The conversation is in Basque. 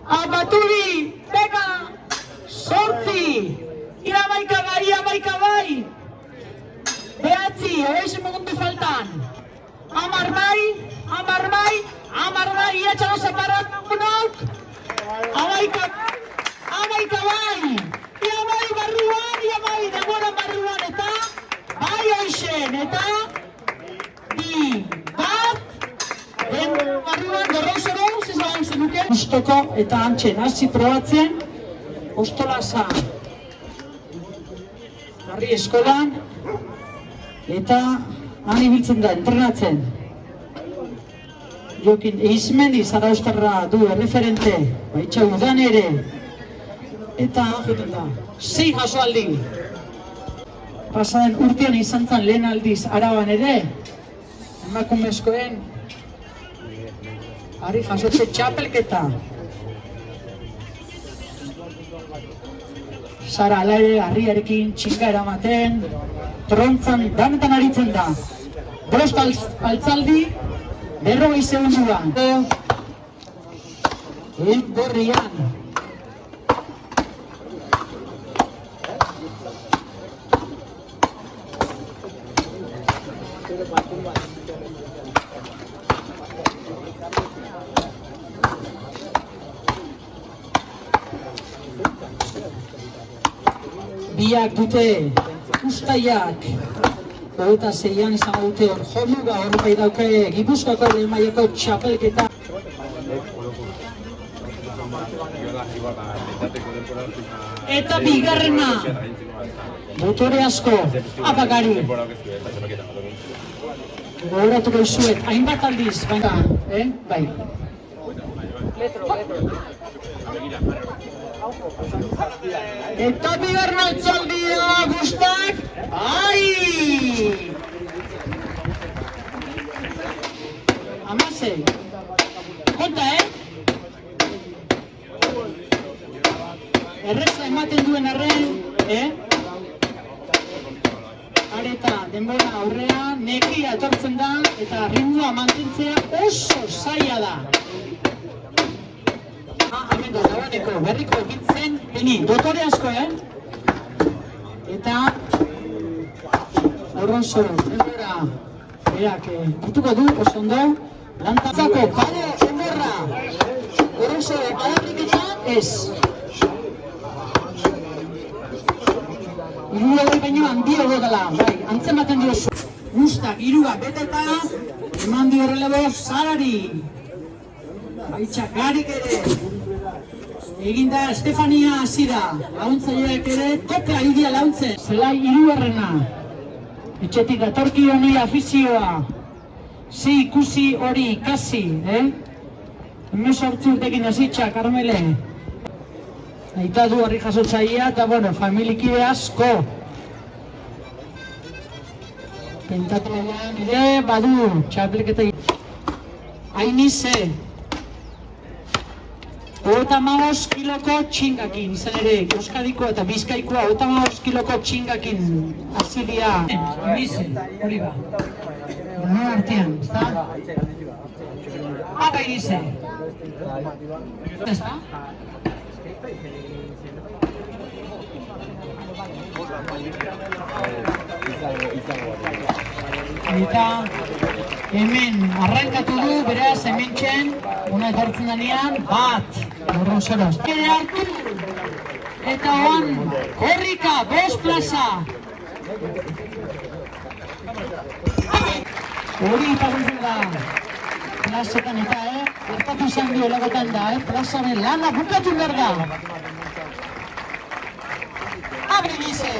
Abatubi, bega, sortzi, iramaika bai, behatzi, hogei segundu faltan, amar bai, ia txalo separat nauk, amaika bai, ia bai, denbora barruan, eta, bai hoixen, eta, bi, bat, barruan, gorrozero, zezagun zenuke, ustoko eta antxen, hasi probatzen, ostolaza, garri eskolan, eta han ibiltzen da, entrenatzen. Jokin Eizmendi Zaraustarra du erreferente, baitxa udan ere, eta joten da, 6 jasoaldi. Pasaden urtean izan zen lehen aldiz Araban ere, emakumezkoen ari jasotze txapelketa. Sara alare harriarekin txinga eramaten, trontzan danetan aritzen da. 5 altzaldi, 40 segunduan. Berrian. Biak dute ustaiak, 26an izango dute hor jomuga horrekai dauke Gipuzkoako lehen mailako txapelketa. Eta bigarrena, dotore asko, apakari. Gogoratuko izuet, hainbat aldiz, baina, bai. Eta bigarren altzaldia guztak, bai! Amasei. Konta, Erreza ematen duen arren, areta denbora aurrean, nekia etortzen da, eta ritmoa mantentzea oso zaila da. Hemen da, dagoeneko, berriko egitzen, dotore asko, Eta horrozoro, denbora, berak, dituko du, oso ondo, lantatzako, bale, denbora, horrozoro, adarriketan, ez. Irurogei baino handiago dela, bai, antzematen diozu. Guztak, irua beteta, eman dio relebo Sarari. Baitxak garik ere. Eginda Estefania hasi da, laguntzaileak ere, tope aidia launtzen. Zelai hirugarrena. Etxetik datorki honi afizioa. Zi ikusi hori ikasi, Hemezortzi urtekin hasitxa, Karmele. Aita du harri jasotzaia eta, familikide asko. Pentatroan ere, badu, txapelketa. Ainize. 35 kiloko txingakin, izan ere, Euskadiko eta Bizkaikoa 35 kiloko txingakin azidia. Ainize, hori ba. Gano artean, ezta? Ainize. Ezta? Eta hemen arrankatu du, beraz hemen txen, una etortzen denean, bat, horrozeroz. Ere hartu, eta oan, korrika, 5 plaza. Hori itaguntzen da, plazetan eta, hartatu izan dio lagotan da, plazaren lana bukatu behar da. Abre dice.